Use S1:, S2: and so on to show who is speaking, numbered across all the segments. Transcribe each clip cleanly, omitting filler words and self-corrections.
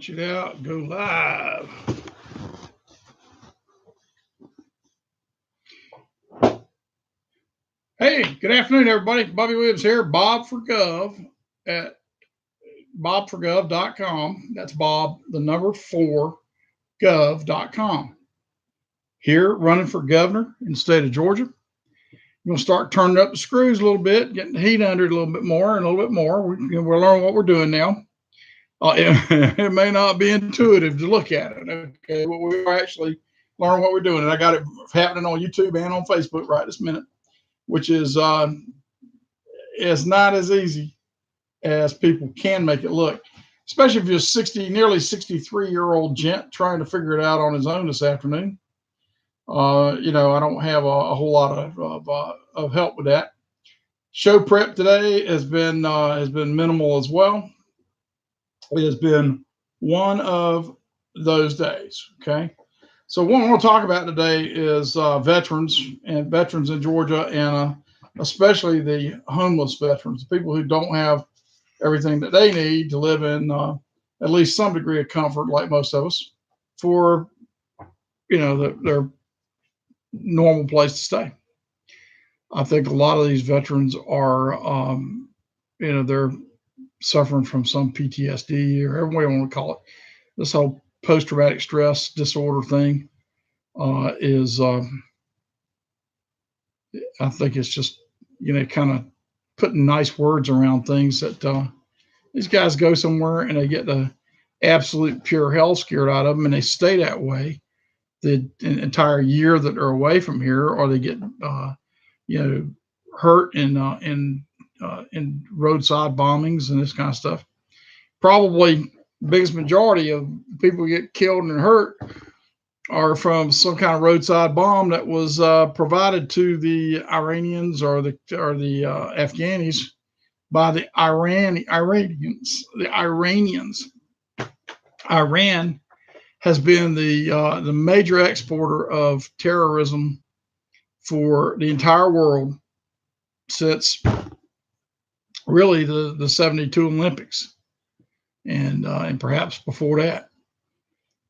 S1: Punch it out, go live. Hey, good afternoon, everybody. Bobby Williams here, Bob for Gov at bobforgov.com. That's Bob, the number 4, gov.com. Here, running for governor in the state of Georgia. We're going to start turning up the screws a little bit, getting the heat under it a little bit more and a little bit more. We're learning what we're doing now. It may not be intuitive to look at it, okay, but we're actually learning what we're doing. And I got it happening on YouTube and on Facebook right this minute, which is it's not as easy as people can make it look, especially if you're nearly 63-year-old gent trying to figure it out on his own this afternoon. I don't have a whole lot of help with that. Show prep today has been minimal as well. It has been one of those days. Okay, so what I want to talk about today is veterans in Georgia, and especially the homeless veterans, the people who don't have everything that they need to live in at least some degree of comfort, like most of us, for their normal place to stay. I think a lot of these veterans are, they're suffering from some PTSD or however you want to call it. This whole post-traumatic stress disorder thing is, I think it's just, kind of putting nice words around things that these guys go somewhere and they get the absolute pure hell scared out of them, and they stay that way the entire year that they're away from here, or they get, hurt in roadside bombings and this kind of stuff. Probably the biggest majority of people who get killed and hurt are from some kind of roadside bomb that was provided to the Iranians or the Afghanis by the Iranians. Iran has been the major exporter of terrorism for the entire world since really the 72 Olympics and perhaps before that.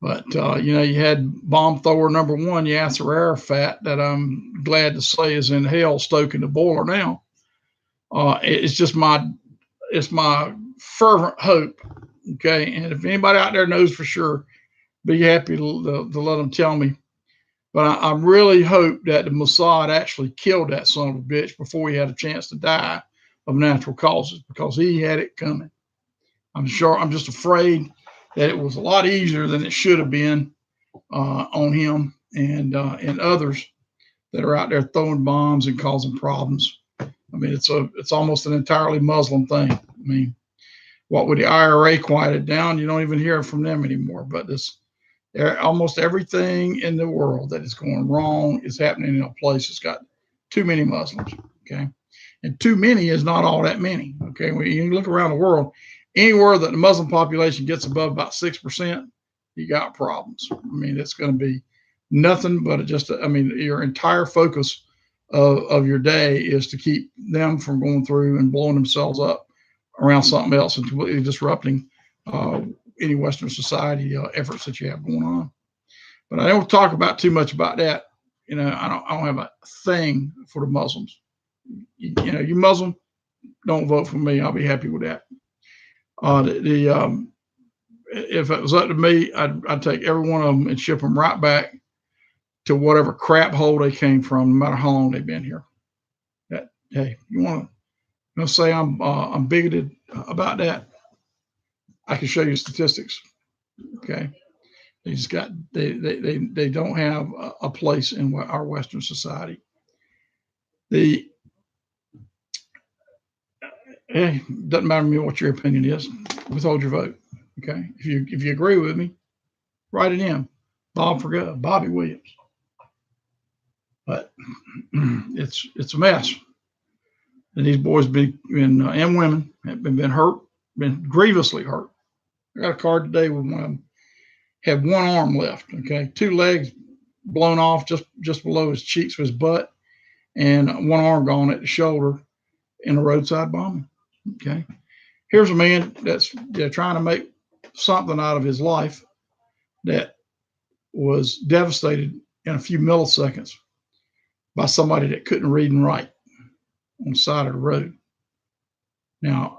S1: But, you had bomb thrower number 1, Yasser Arafat, that I'm glad to say is in hell stoking the boiler now. It's my fervent hope. Okay. And if anybody out there knows for sure, be happy to let them tell me. But I really hope that the Mossad actually killed that son of a bitch before he had a chance to die of natural causes, because he had it coming. I'm just afraid that it was a lot easier than it should have been on him and others that are out there throwing bombs and causing problems. I mean, it's almost an entirely Muslim thing. I mean, what would the IRA quiet it down? You don't even hear from them anymore. But almost everything in the world that is going wrong is happening in a place that's got too many Muslims. Okay, and too many is not all that many. Okay, when you look around the world, anywhere that the Muslim population gets above about 6%, you got problems. I mean, it's going to be nothing but your entire focus of your day is to keep them from going through and blowing themselves up around something else and completely disrupting any Western society efforts that you have going on. But I don't talk about too much about that. I don't have a thing for the Muslims. You Muslim, don't vote for me. I'll be happy with that. If it was up to me, I'd take every one of them and ship them right back to whatever crap hole they came from, no matter how long they've been here. Hey, you want to say I'm bigoted about that? I can show you statistics. Okay, they don't have a place in our Western society. Doesn't matter to me what your opinion is. Withhold your vote. Okay, if you agree with me, write it in. Bob for Gov, Bobby Williams. But it's a mess. And these boys and women have been hurt, been grievously hurt. I got a card today with one of them had one arm left. Okay, 2 legs blown off just below his cheeks, his butt, and one arm gone at the shoulder in a roadside bombing. Okay, here's a man that's trying to make something out of his life that was devastated in a few milliseconds by somebody that couldn't read and write on the side of the road. Now,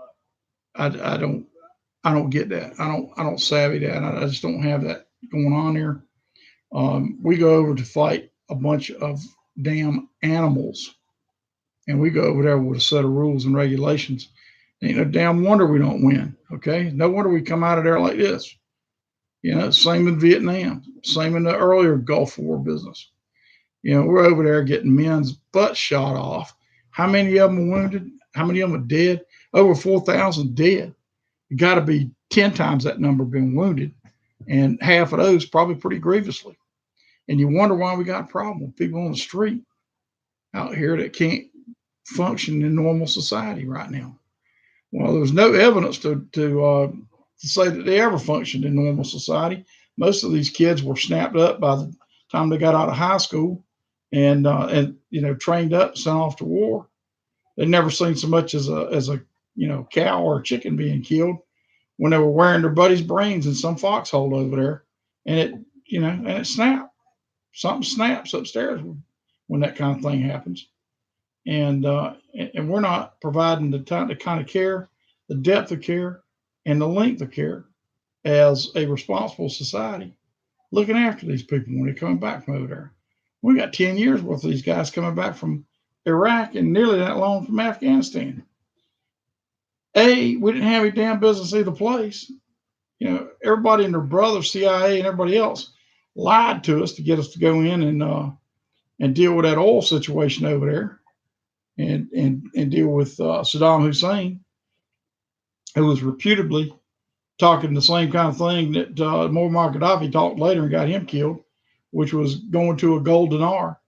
S1: I don't get that. I don't savvy that. I just don't have that going on here. We go over to fight a bunch of damn animals, and we go over there with a set of rules and regulations. Ain't no damn wonder we don't win. Okay, no wonder we come out of there like this. You know, same in Vietnam, same in the earlier Gulf War business. You know, we're over there getting men's butts shot off. How many of them are wounded? How many of them are dead? Over 4,000 dead. You got to be 10 times that number been wounded, and half of those probably pretty grievously. And you wonder why we got a problem with people on the street out here that can't function in normal society right now. Well, there's no evidence to say that they ever functioned in normal society. Most of these kids were snapped up by the time they got out of high school, and you know, trained up, sent off to war. They'd never seen so much as a you know, cow or a chicken being killed when they were wearing their buddy's brains in some foxhole over there, and it, you know, and it snapped. Something snaps upstairs when that kind of thing happens, and we're not providing the kind of care, the depth of care, and the length of care as a responsible society looking after these people when they're coming back from over there. We got 10 years worth of these guys coming back from Iraq and nearly that long from Afghanistan. We didn't have any damn business either place. You know, everybody and their brother, CIA, and everybody else lied to us to get us to go in and deal with that oil situation over there, and deal with Saddam Hussein, who was reputedly talking the same kind of thing that Muammar Gaddafi talked later and got him killed, which was going to a gold dinar,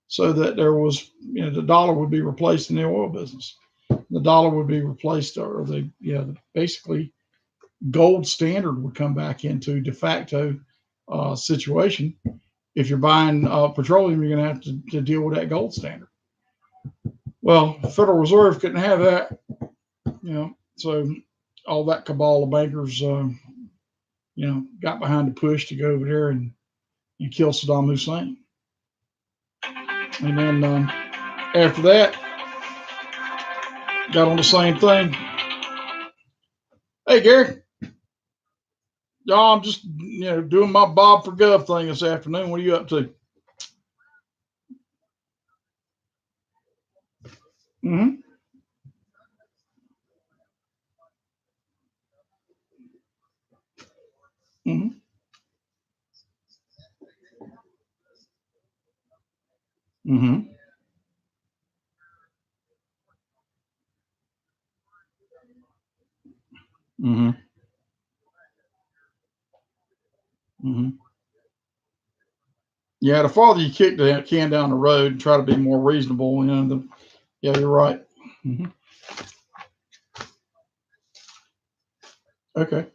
S1: so that there was, you know, the dollar would be replaced in the oil business. The dollar would be replaced, or the, you know, basically gold standard would come back into de facto situation. If you're buying petroleum, you're going to have to deal with that gold standard. Well, the Federal Reserve couldn't have that, you know, so all that cabal of bankers, you know, got behind the push to go over there and kill Saddam Hussein. And then after that, got on the same thing. Hey, Gary, y'all, I'm just, you know, doing my Bob for Gov thing this afternoon. What are you up to? Mm-hmm. Mm-hmm. Mm-hmm. Mm-hmm. Mm-hmm. Yeah, the farther you kick the can down the road and try to be more reasonable, you know, yeah, you're right. Mm-hmm. Okay.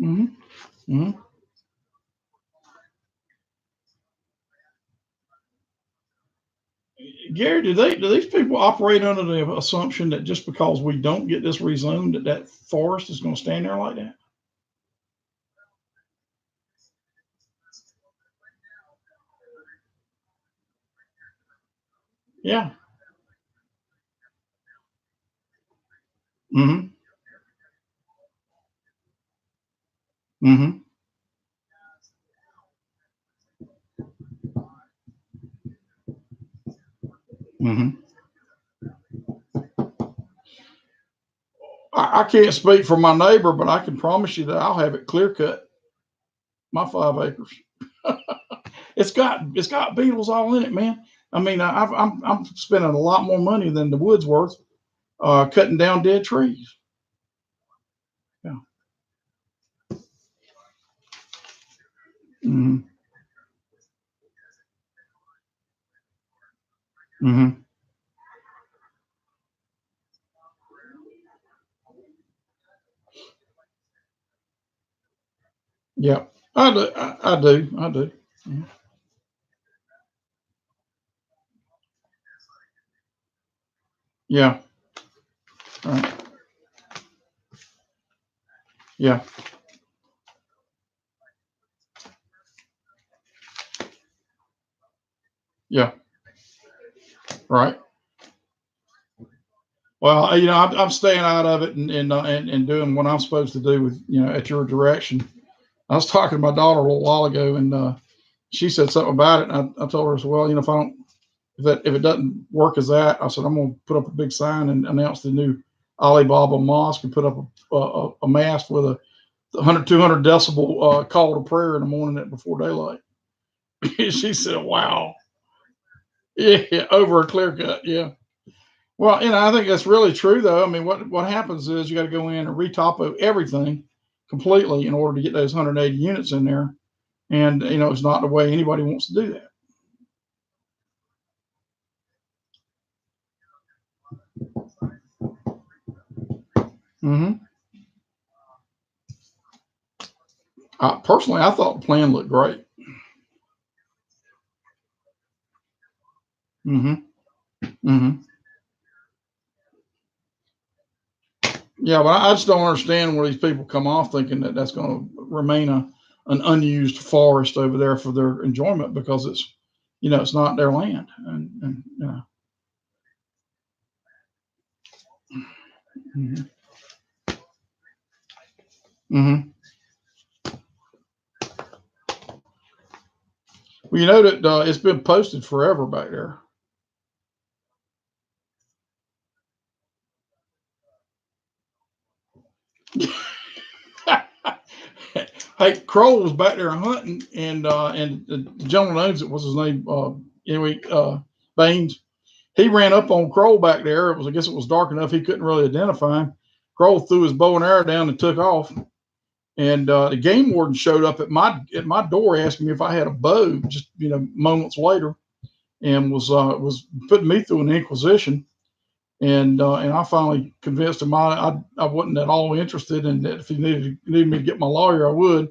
S1: Mm-hmm. Mm-hmm. Gary, do these people operate under the assumption that just because we don't get this rezoned, that forest is going to stand there like that? Yeah. Mm-hmm. Mm-hmm. Mm-hmm. I can't speak for my neighbor, but I can promise you that I'll have it clear cut. My 5 acres. It's got beetles all in it, man. I mean, I'm spending a lot more money than the wood's worth cutting down dead trees. Yeah. Mm-hmm. Mm-hmm. Yeah. I do. I do. Mhm. Yeah. All right. Yeah. Yeah. Right. Well, I'm staying out of it and doing what I'm supposed to do with at your direction. I was talking to my daughter a little while ago, and she said something about it. And I told her, I said, well, if it doesn't work as that, I said I'm going to put up a big sign and announce the new Alibaba Mosque and put up a mast with a 100, 200 decibel call to prayer in the morning before daylight. She said, wow. Yeah, over a clear cut. Yeah. Well, I think that's really true, though. I mean, what happens is you got to go in and retopo everything completely in order to get those 180 units in there, and it's not the way anybody wants to do that. Mm-hmm. Personally, I thought the plan looked great. Mm-hmm. Mm-hmm. Yeah, but I just don't understand where these people come off thinking that that's going to remain an unused forest over there for their enjoyment because it's not their land, and mm-hmm. Mm-hmm. Well, you know that it's been posted forever back there. Hey, Kroll was back there hunting, and the gentleman owns it. What's his name? Anyway, Baines. He ran up on Kroll back there. I guess it was dark enough he couldn't really identify him. Kroll threw his bow and arrow down and took off. And the game warden showed up at my door, asking me if I had a bow. Just moments later, and was putting me through an inquisition. And I finally convinced him I wasn't at all interested, and that if he needed me to get my lawyer, I would.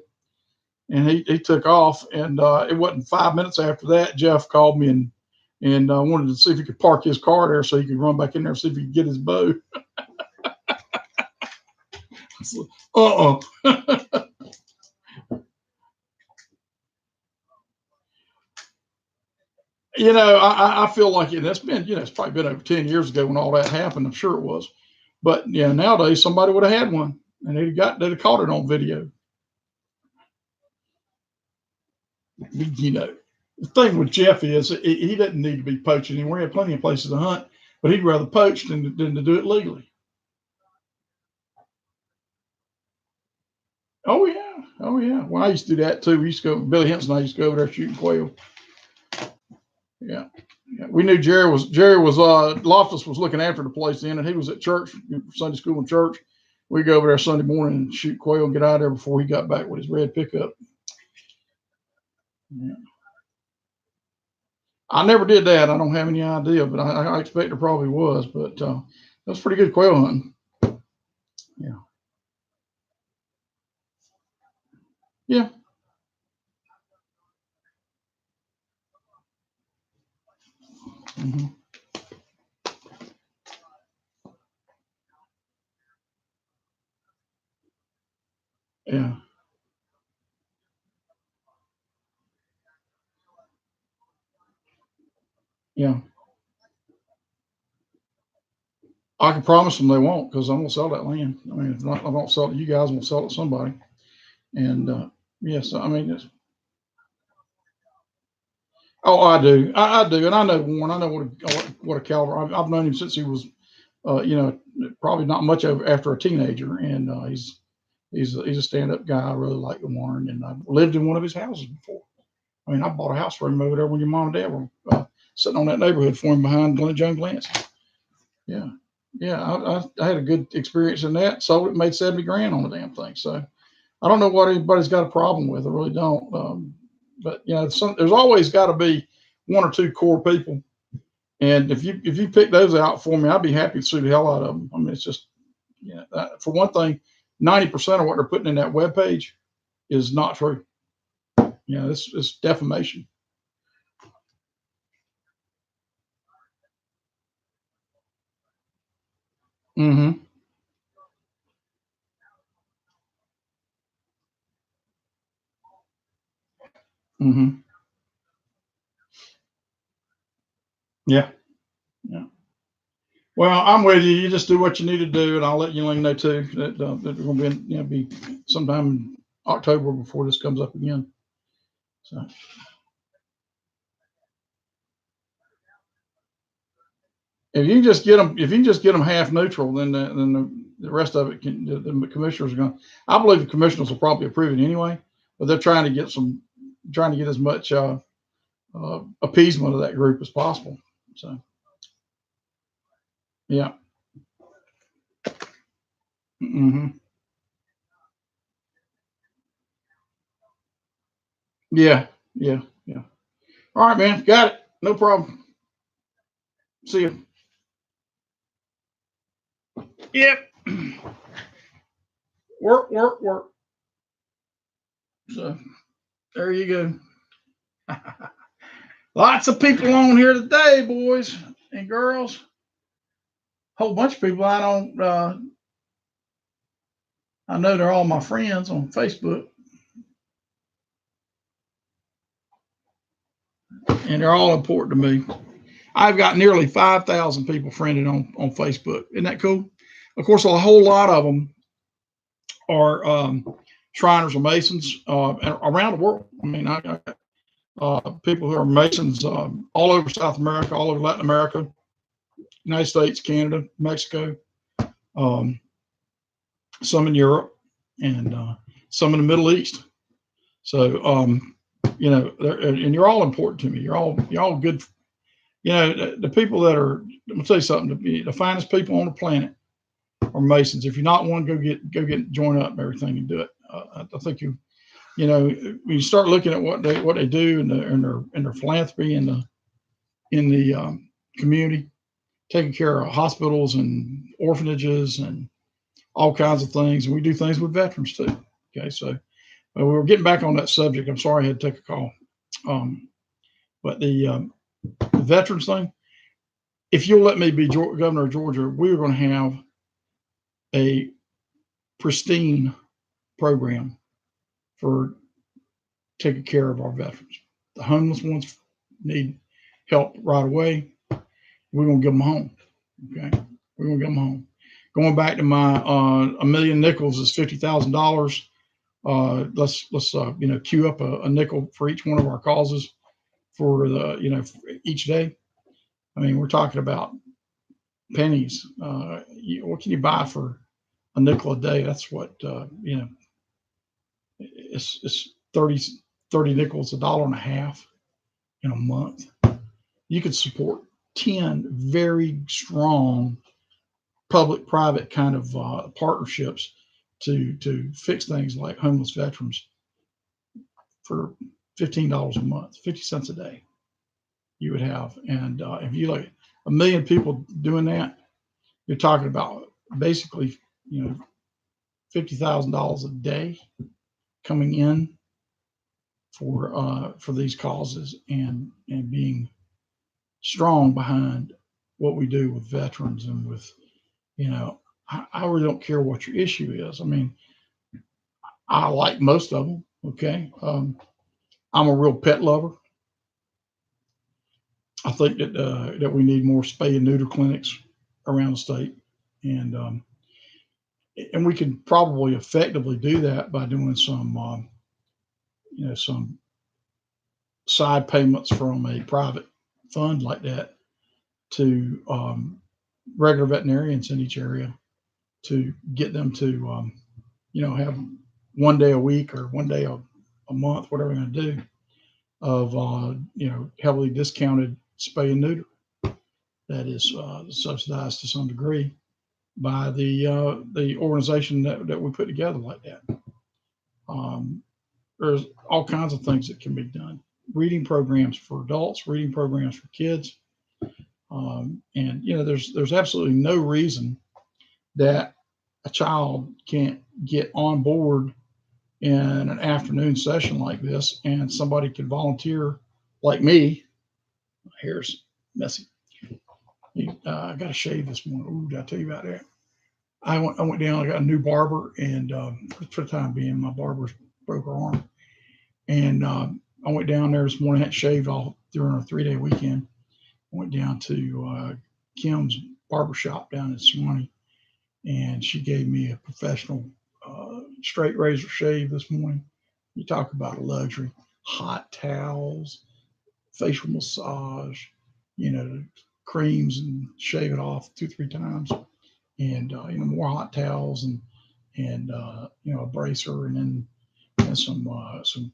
S1: And he took off. And it wasn't 5 minutes after that, Jeff called me and wanted to see if he could park his car there so he could run back in there and see if he could get his bow. Uh-uh. I feel like that's been, it's probably been over 10 years ago when all that happened. I'm sure it was. But yeah, nowadays somebody would have had one and they'd have caught it on video. The thing with Jeff is he doesn't need to be poaching anymore. He had plenty of places to hunt, but he'd rather poach than to do it legally. Oh yeah. Oh yeah. Well, I used to do that too. We used to go, Billy Henson and I used to go over there shooting quail. Yeah. Yeah. We knew Jerry was Loftus was looking after the place then, and he was at church, Sunday school and church. We go over there Sunday morning and shoot quail and get out of there before he got back with his red pickup. Yeah. I never did that. I don't have any idea, but I expect it probably was. But that's pretty good quail hunting. Yeah. Yeah. Hmm. Yeah. Yeah. I can promise them they won't because I'm gonna sell that land. I mean, if not, I don't sell it to you guys. I'm gonna sell it to somebody. And yes, I mean, oh, I do. I do, and I know Warren. I know what a caliber. I've known him since he was, probably not much after a teenager, and he's a stand up guy. I really like Warren, and I've lived in one of his houses before. I mean, I bought a house for him over there when your mom and dad were sitting on that neighborhood for him behind John Glance. Yeah, yeah. I had a good experience in that. Sold it, made 70 grand on the damn thing. So I don't know what anybody's got a problem with. I really don't. But there's always got to be one or two core people, and if you pick those out for me, I'd be happy to sue the hell out of them. I mean, it's just for one thing, 90% of what they're putting in that web page is not true. It's defamation. Mm-hmm. Mm-hmm. Yeah. Yeah. Well, I'm with you. You just do what you need to do, and I'll let you know too that we're going to be sometime in October before this comes up again. So if you can just get them half neutral, then the rest of it can the commissioners are going. I believe the commissioners will probably approve it anyway, but they're trying to get as much appeasement of that group as possible. So yeah. Hmm. Yeah. Yeah. Yeah. All right, man. Got it. No problem. See you. Yep. Work, work, work. So there you go. Lots of people on here today, boys and girls. Whole bunch of people I don't. I know they're all my friends on Facebook, and they're all important to me. I've got nearly 5,000 people friended on Facebook. Isn't that cool? Of course, a whole lot of them are Shriners or Masons around the world. I mean, I got people who are Masons all over South America, all over Latin America, United States, Canada, Mexico, um, some in Europe, and some in the Middle East. So, and you're all important to me. You're all good. The people that are. I'm gonna tell you something. The finest people on the planet are Masons. If you're not one, join up and everything and do it. I think when you start looking at what they do and their philanthropy in the community, taking care of hospitals and orphanages and all kinds of things. And we do things with veterans too. Okay, so we were getting back on that subject. I'm sorry I had to take a call. But the veterans thing, if you'll let me be governor of Georgia, we're going to have a pristine program for taking care of our veterans. The homeless ones need help right away. We're going to give them a home. Okay, we're going to give them a home. Going back to my a million nickels is $50,000. Let's queue up a nickel for each one of our causes for for each day. I mean, we're talking about pennies. What can you buy for a nickel a day? That's what it's 30 nickels, $1.50 in a month. You could support 10 very strong public-private kind of partnerships to fix things like homeless veterans for $15 a month, 50 cents a day. You would have, and if you like a million people doing that, you're talking about basically $50,000 a day coming in for these causes and being strong behind what we do with veterans and with I really don't care what your issue is. I mean, I like most of them. Okay, I'm a real pet lover. I think that we need more spay and neuter clinics around the state, and we can probably effectively do that by doing some side payments from a private fund like that to regular veterinarians in each area to get them to have one day a week or one day a month, whatever we're going to do, of heavily discounted spay and neuter that is subsidized to some degree by the organization that we put together like that. There's all kinds of things that can be done. Reading programs for adults, reading programs for kids, and there's absolutely no reason that a child can't get on board in an afternoon session like this, and somebody could volunteer like me. Hair's messy. I got to shave this morning. Ooh, did I tell you about that? I went down. I got a new barber, and for the time being, my barber's broke her arm, and I went down there this morning. I had shaved all during a 3-day weekend. I went down to Kim's barber shop down in Swanee, and she gave me a professional straight razor shave this morning. You talk about a luxury, hot towels, facial massage, you know, creams, and shave it off 2-3 times, and more hot towels, and a bracer, and some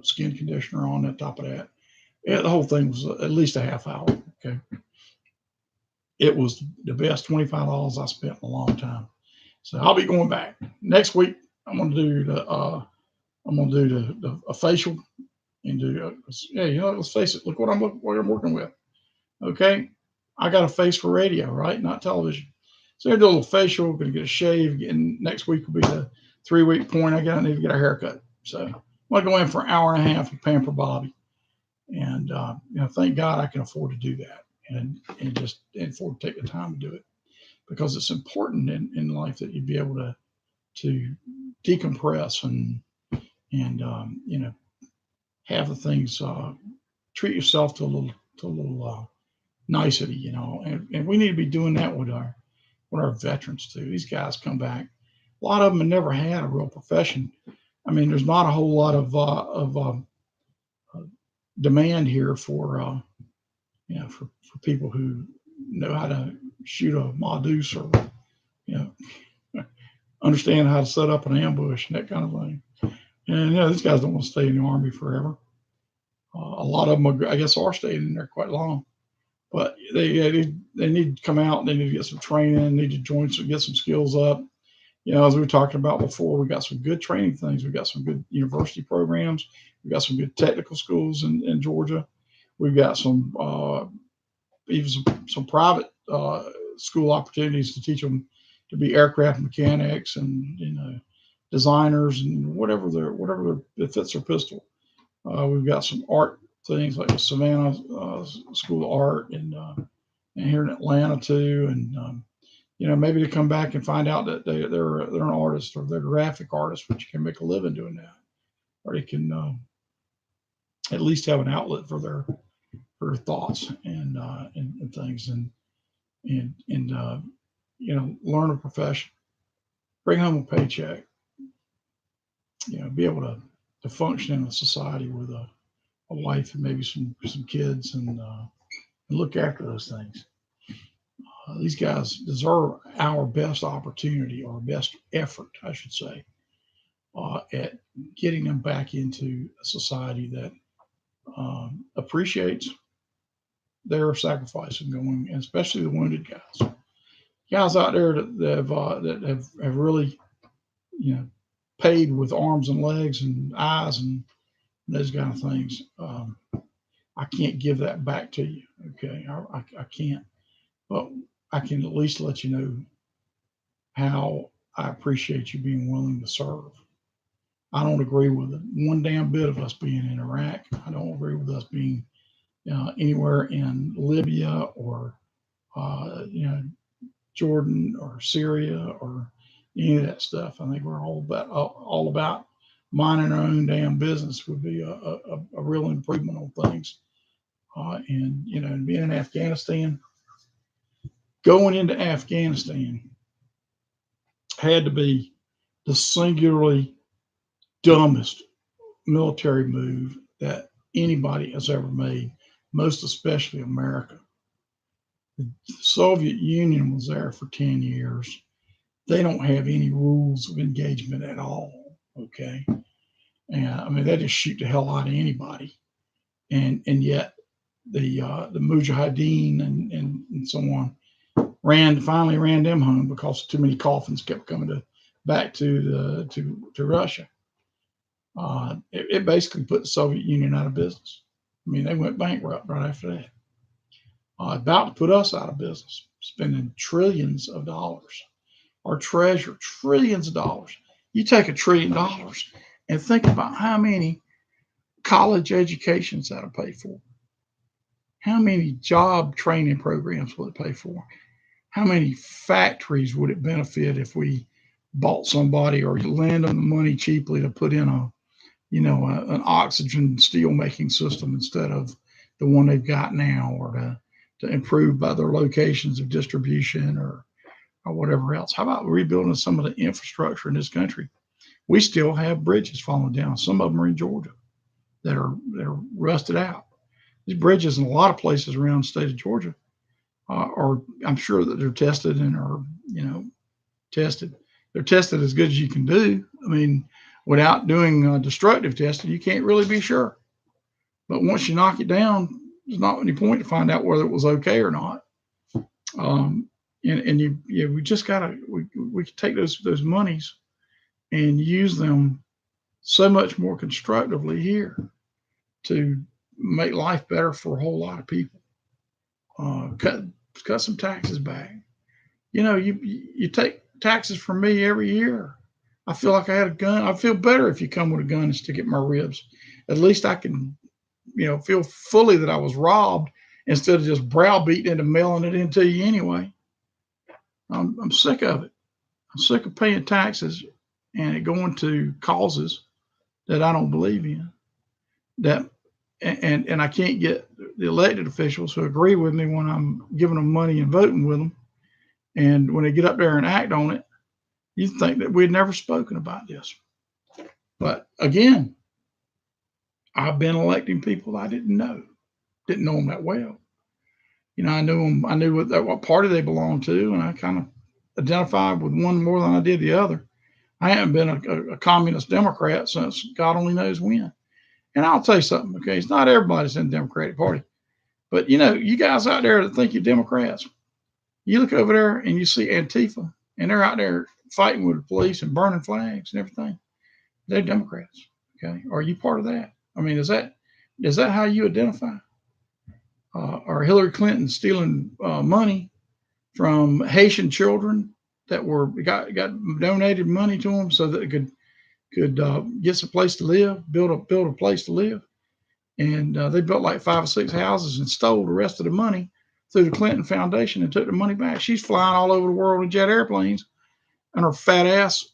S1: skin conditioner on the top of that. Yeah, the whole thing was at least a half hour. Okay, it was the best $25 I spent in a long time. So I'll be going back next week. I'm gonna do a facial and do let's face it. Look what I'm working with. Okay, I got a face for radio, right? Not television. So I do a little facial. Going to get a shave, and next week will be the 3-week point. I need to get a haircut. So I'm going to go in for an hour and a half of Pamper Bobby, and thank God I can afford to do that, and just afford to take the time to do it, because it's important in life that you be able to decompress and have the things, treat yourself to a little nicety, and we need to be doing that with our veterans too. These guys come back. A lot of them have never had a real profession. I mean, there's not a whole lot of demand here for people who know how to shoot a Ma Deuce, or you understand how to set up an ambush and that kind of thing. And these guys don't want to stay in the Army forever. A lot of them, I guess, are staying in there quite long. But they need to come out. They need to get some training. Need to get some skills up. As we were talking about before, we got some good training things. We got some good university programs. We got some good technical schools in Georgia. We've got even some private school opportunities to teach them to be aircraft mechanics and designers and whatever that fits their pistol. We've got some art things like the Savannah School of Art, and here in Atlanta too, and maybe to come back and find out that they're an artist, or they're graphic artists, which you can make a living doing that, or they can at least have an outlet for their thoughts and things, and learn a profession, bring home a paycheck, be able to function in a society with a wife and maybe some kids, and look after those things. These guys deserve our best opportunity, or best effort, I should say, at getting them back into a society that appreciates their sacrifice and going, and especially the wounded guys out there that have really, paid with arms and legs and eyes and those kind of things. I can't give that back to you. Okay. I can't, but I can at least let you know how I appreciate you being willing to serve. I don't agree with it one damn bit of us being in Iraq. I don't agree with us being anywhere in Libya, or Jordan, or Syria, or any of that stuff. I think we're all about minding our own damn business would be a real improvement on things. And being in Afghanistan, going into Afghanistan had to be the singularly dumbest military move that anybody has ever made, most especially America. The Soviet Union was there for 10 years. They don't have any rules of engagement at all. Okay. And I mean, they just shoot the hell out of anybody. And yet the Mujahideen and so on finally ran them home, because too many coffins kept coming back to Russia. It basically put the Soviet Union out of business. I mean, they went bankrupt right after that. About to put us out of business, spending trillions of dollars. Our treasure, trillions of dollars. You take $1 trillion and think about how many college educations that'll pay for. How many job training programs will it pay for? How many factories would it benefit if we bought somebody or lend them the money cheaply to put in an oxygen steel making system instead of the one they've got now, or to improve by their locations of distribution, or whatever else? How about rebuilding some of the infrastructure in this country? We still have bridges falling down. Some of them are in Georgia that are rusted out. These bridges in a lot of places around the state of Georgia are, I'm sure that they're tested and are, tested. They're tested as good as you can do. I mean, without doing destructive testing, you can't really be sure. But once you knock it down, there's not any point to find out whether it was okay or not. We just gotta we can take those monies and use them so much more constructively here to make life better for a whole lot of people. Cut some taxes back. You take taxes from me every year. I feel like I had a gun. I feel better if you come with a gun and stick it in my ribs. At least I can, feel fully that I was robbed instead of just browbeating into mailing it into you anyway. I'm sick of it. I'm sick of paying taxes and it going to causes that I don't believe in. And I can't get the elected officials who agree with me when I'm giving them money and voting with them. And when they get up there and act on it, you think that we'd never spoken about this. But again, I've been electing people I didn't know them that well. I knew them. I knew what party they belonged to, and I kind of identified with one more than I did the other. I haven't been a communist Democrat since God only knows when. And I'll tell you something, okay? It's not everybody's in the Democratic Party. But, you guys out there that think you're Democrats, you look over there and you see Antifa, and they're out there fighting with the police and burning flags and everything. They're Democrats, okay? Are you part of that? I mean, is that how you identify? Or Hillary Clinton stealing money from Haitian children that got donated money to them so that it could get some place to live, build a place to live, and they built like 5 or 6 houses and stole the rest of the money through the Clinton Foundation and took the money back. She's flying all over the world in jet airplanes, and her fat ass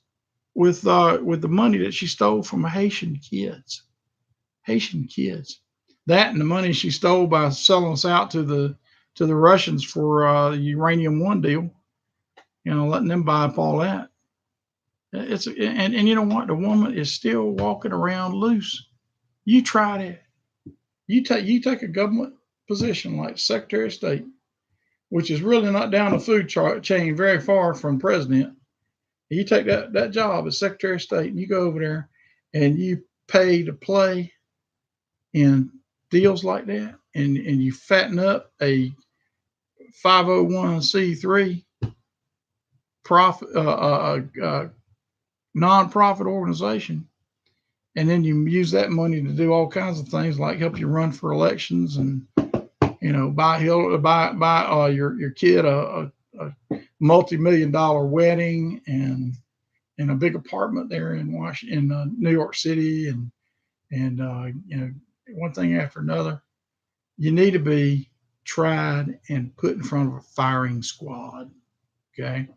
S1: with the money that she stole from Haitian kids. That and the money she stole by selling us out to the Russians for the Uranium One deal, letting them buy up all that. And you know what? The woman is still walking around loose. You try that. You take a government position like Secretary of State, which is really not down the food chain very far from president. You take that job as Secretary of State and you go over there and you pay to play in deals like that, and you fatten up a 501c3 profit nonprofit organization, and then you use that money to do all kinds of things like help you run for elections and buy your kid a multi-million-dollar wedding and a big apartment there in Washington, New York City, and one thing after another. You need to be tried and put in front of a firing squad. Okay.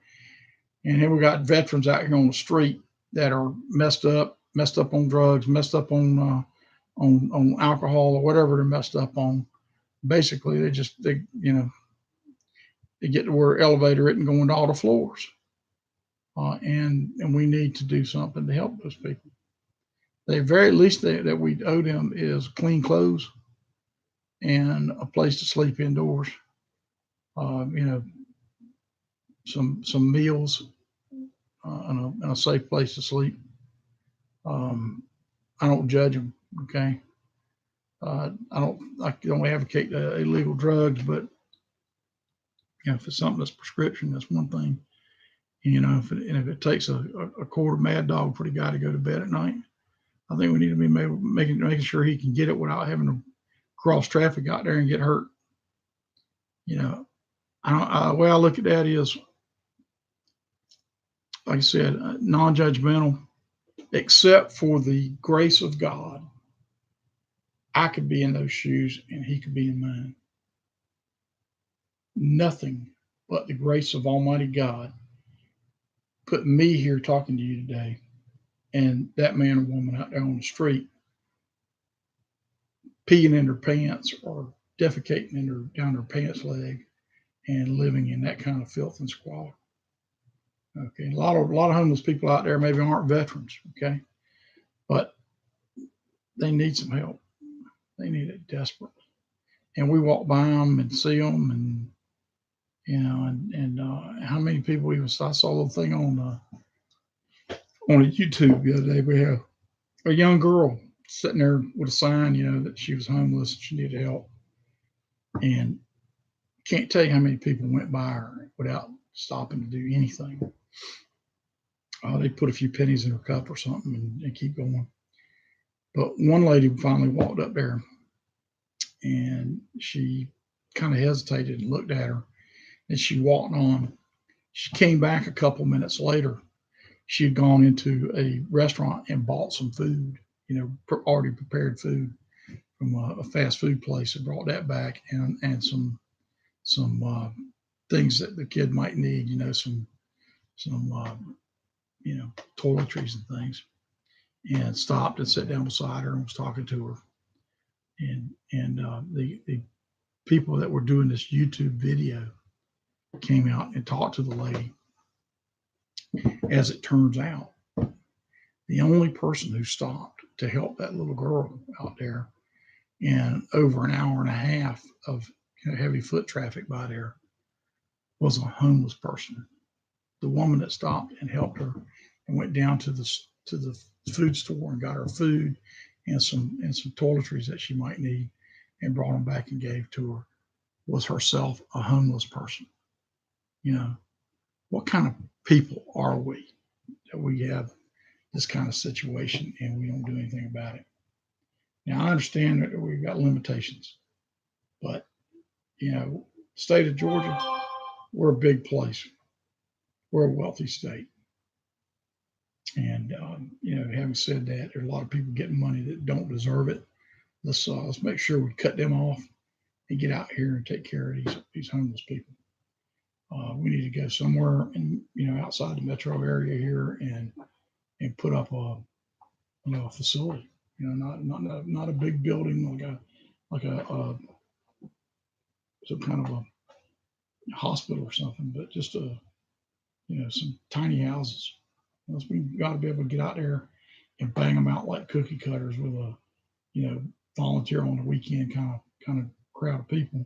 S1: And here we got veterans out here on the street that are messed up on drugs, messed up on alcohol or whatever they're messed up on. Basically, they get to where elevator isn't going to all the floors. And we need to do something to help those people. The very least that we owe them is clean clothes and a place to sleep indoors. Some meals and a safe place to sleep. I don't judge them. Okay. I don't advocate illegal drugs, but if it's something that's prescription, that's one thing. If it takes a quart of Mad Dog for the guy to go to bed at night, I think we need to be making sure he can get it without having to cross traffic out there and get hurt. The way I look at that is, like I said, non-judgmental, except for the grace of God. I could be in those shoes and he could be in mine. Nothing but the grace of Almighty God put me here talking to you today, and that man or woman out there on the street peeing in their pants or defecating down their pants leg and living in that kind of filth and squalor. Okay, a lot of homeless people out there maybe aren't veterans. Okay, but they need some help. They need it desperately. And we walk by them and see them, and how many people even I saw the thing on YouTube the other day. We have a young girl sitting there with a sign, that she was homeless and she needed help, and can't tell you how many people went by her without stopping to do anything. They put a few pennies in her cup or something and keep going. But one lady finally walked up there, and she kind of hesitated and looked at her, and she walked on. She came back a couple minutes later. She had gone into a restaurant and bought some food, already prepared food from a fast food place, and brought that back, and some things that the kid might need, some toiletries and things, and stopped and sat down beside her and was talking to her. And the people that were doing this YouTube video came out and talked to the lady. As it turns out, the only person who stopped to help that little girl out there in over an hour and a half of heavy foot traffic by there was a homeless person. The woman that stopped and helped her and went down to the food store and got her food and some toiletries that she might need and brought them back and gave to her was herself a homeless person. What kind of people are we that we have this kind of situation and we don't do anything about it? Now, I understand that we've got limitations, but state of Georgia, we're a big place. We're a wealthy state. And, having said that, there are a lot of people getting money that don't deserve it. Let's make sure we cut them off and get out here and take care of these homeless people. We need to go somewhere outside the metro area here and put up a facility. Not a big building like a some kind of a hospital or something, but just some tiny houses. We've got to be able to get out there and bang them out like cookie cutters with a volunteer on the weekend kind of crowd of people,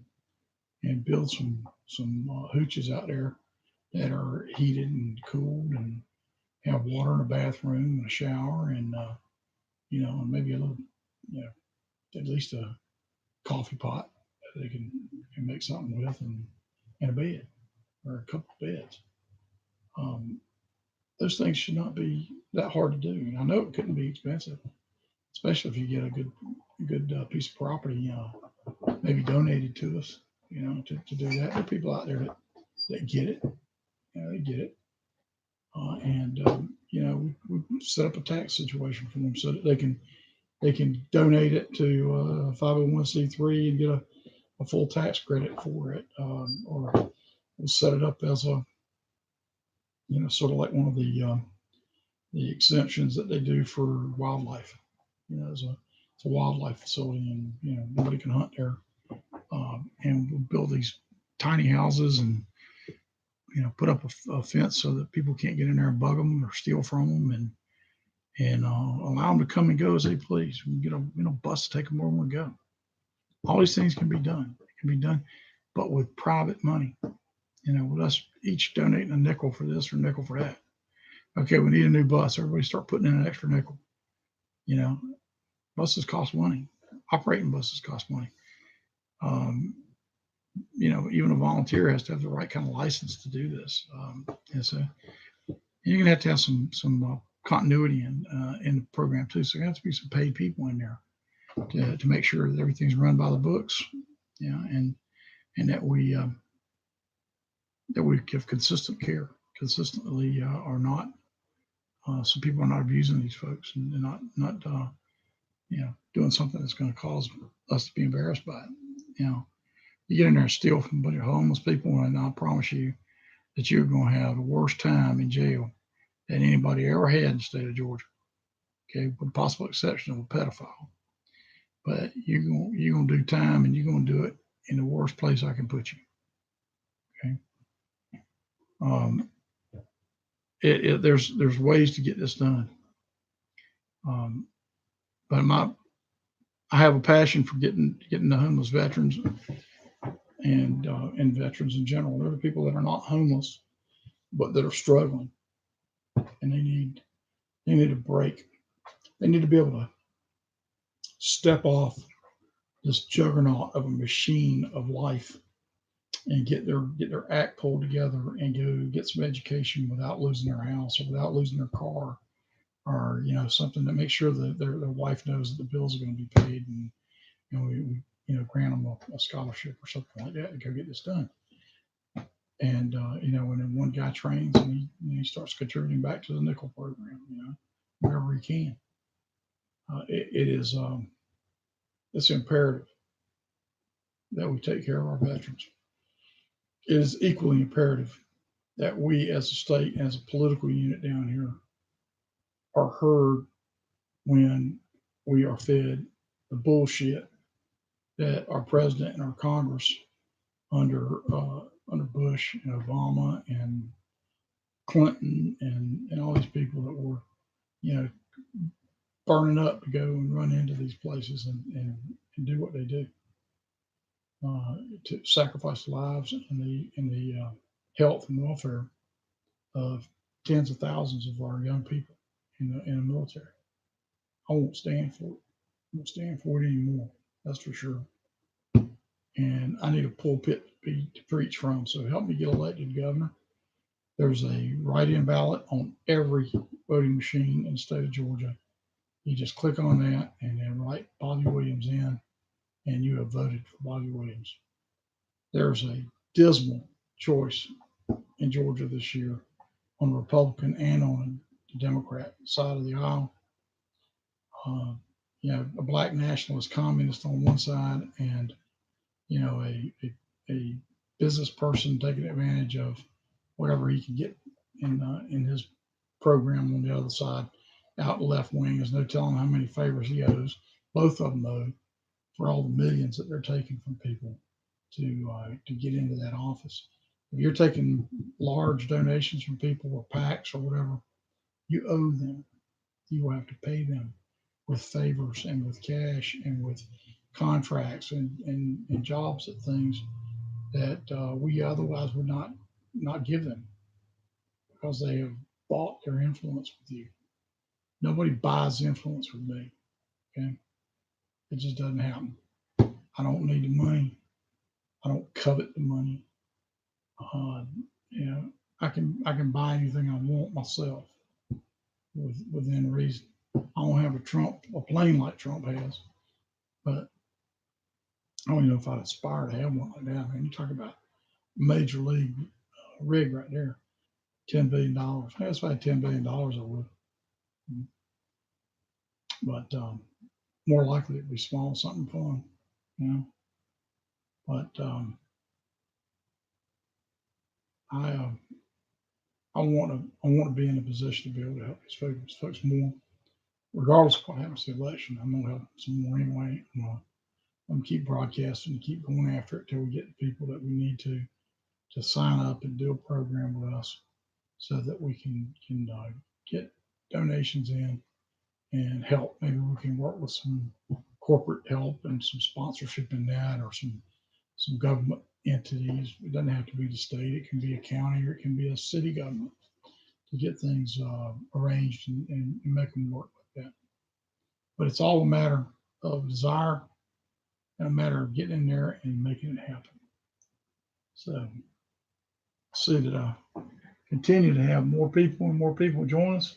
S1: and build some hooches out there that are heated and cooled and have water in a bathroom and a shower and and maybe a little at least a coffee pot that they can make something with, and a bed or a couple of beds. Those things should not be that hard to do. And I know it couldn't be expensive, especially if you get a good piece of property, maybe donated to us, to do that. There are people out there that get it. They get it. We set up a tax situation for them so that they can donate it to 501c3 and get a full tax credit for it, or we'll set it up as a sort of like one of the exemptions that they do for wildlife. It's a wildlife facility, and nobody can hunt there. And we'll build these tiny houses and put up a fence so that people can't get in there and bug them or steal from them, and allow them to come and go as they please. We can get a bus to take them where we want to go. All these things can be done. It can be done, but with private money. With us each donating a nickel for this or a nickel for that. Okay, we need a new bus. Everybody start putting in an extra nickel. Buses cost money. Operating buses cost money. Even a volunteer has to have the right kind of license to do this. And so you're gonna have to have some continuity in the program too. So there has to be some paid people in there to make sure that everything's run by the books. And that we give consistent care, consistently, are not. So people are not abusing these folks and not doing something that's going to cause us to be embarrassed by it. You get in there and steal from a bunch of homeless people, and I promise you that you're going to have the worst time in jail that anybody ever had in the state of Georgia. Okay, with the possible exception of a pedophile. But you're gonna do time, and you're gonna do it in the worst place I can put you. Okay. Um, there's ways to get this done. Um, but I have a passion for getting the homeless veterans and veterans in general. There are people that are not homeless, but that are struggling, and they need a break. They need to be able to step off this juggernaut of a machine of life and get their act pulled together and go get some education without losing their house or without losing their car, or something that makes sure that their wife knows that the bills are going to be paid, and we grant them a scholarship or something like that to go get this done. And and then one guy trains, and he starts contributing back to the nickel program, wherever he can. It's imperative that we take care of our veterans. It is equally imperative that we as a state, as a political unit down here, are heard when we are fed the bullshit that our president and our Congress under Bush and Obama and Clinton and all these people that were, burning up to go and run into these places and do what they do, to sacrifice lives and the health and welfare of tens of thousands of our young people in the military. I won't stand for it. I won't stand for it anymore. That's for sure. And I need a pulpit to preach from. So help me get elected governor. There's a write-in ballot on every voting machine in the state of Georgia. You just click on that and then write Bobby Williams in, and you have voted for Bobby Williams. There's a dismal choice in Georgia this year on the Republican and on the Democrat side of the aisle. A black nationalist communist on one side, and a business person taking advantage of whatever he can get in his program on the other side, out left wing. There's no telling how many favors he owes, both of them though, for all the millions that they're taking from people to get into that office. If you're taking large donations from people or PACs or whatever, you owe them. You will have to pay them with favors and with cash and with contracts and jobs at things that we otherwise would not give them, because they have bought their influence with you. Nobody buys influence with me. Okay, it just doesn't happen. I don't need the money. I don't covet the money. I can buy anything I want myself within reason. I don't have a plane like Trump has, but I don't even know if I'd aspire to have one like that. I mean, you talk about major league rig right there, $10 billion. If I had $10 billion, I would. But more likely it'd be small, something fun, But I want to be in a position to be able to help these folks more, regardless of what happens to the election. I'm gonna help some more anyway. I'm gonna keep broadcasting and keep going after it till we get the people that we need to sign up and do a program with us, so that we can get donations in and help. Maybe we can work with some corporate help and some sponsorship in that, or some government entities. It doesn't have to be the state. It can be a county, or it can be a city government, to get things arranged and make them work like that. But it's all a matter of desire and a matter of getting in there and making it happen. So see that I continue to have more people and more people join us.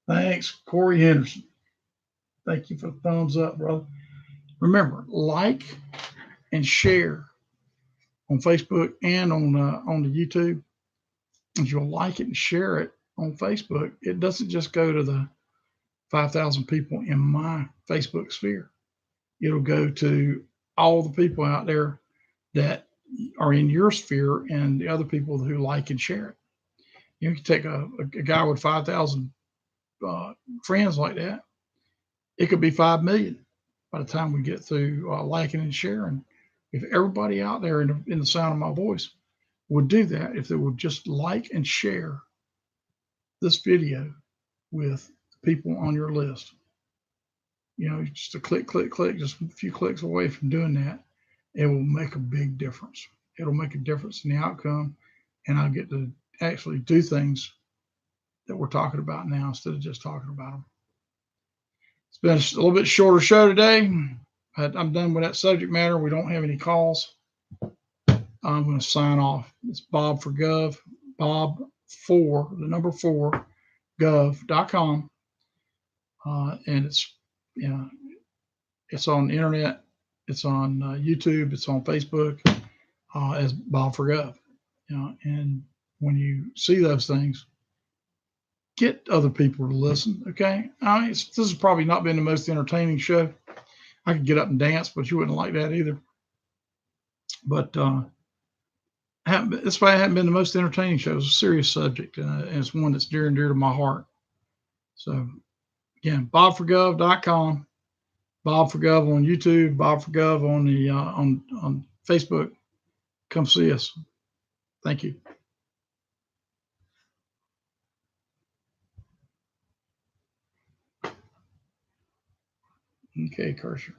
S1: Thanks, Corey Henderson. Thank you for the thumbs up, brother. Remember, like and share on Facebook and on the YouTube. If you'll like it and share it on Facebook, it doesn't just go to the 5,000 people in my Facebook sphere. It'll go to all the people out there that are in your sphere and the other people who like and share it. You can take a guy with 5,000 friends like that. It could be 5 million by the time we get through liking and sharing. If everybody out there in the sound of my voice would do that, if they would just like and share this video with people on your list, just a click, click, click, just a few clicks away from doing that, it will make a big difference. It'll make a difference in the outcome, and I'll get to actually do things that we're talking about now instead of just talking about them. It's been a little bit shorter show today. I'm done with that subject matter. We don't have any calls. I'm going to sign off. It's Bob for Gov, Bob for the number 4 gov.com. And it's on the internet. It's on YouTube. It's on Facebook as Bob for Gov. And when you see those things, get other people to listen. Okay. This has probably not been the most entertaining show. I could get up and dance, but you wouldn't like that either. But it's why it hasn't been the most entertaining show. It's a serious subject, and it's one that's dear and dear to my heart. So, again, bobforgov.com, Bob for Gov on YouTube, Bob for Gov on the on Facebook. Come see us. Thank you. Okay, Cursor.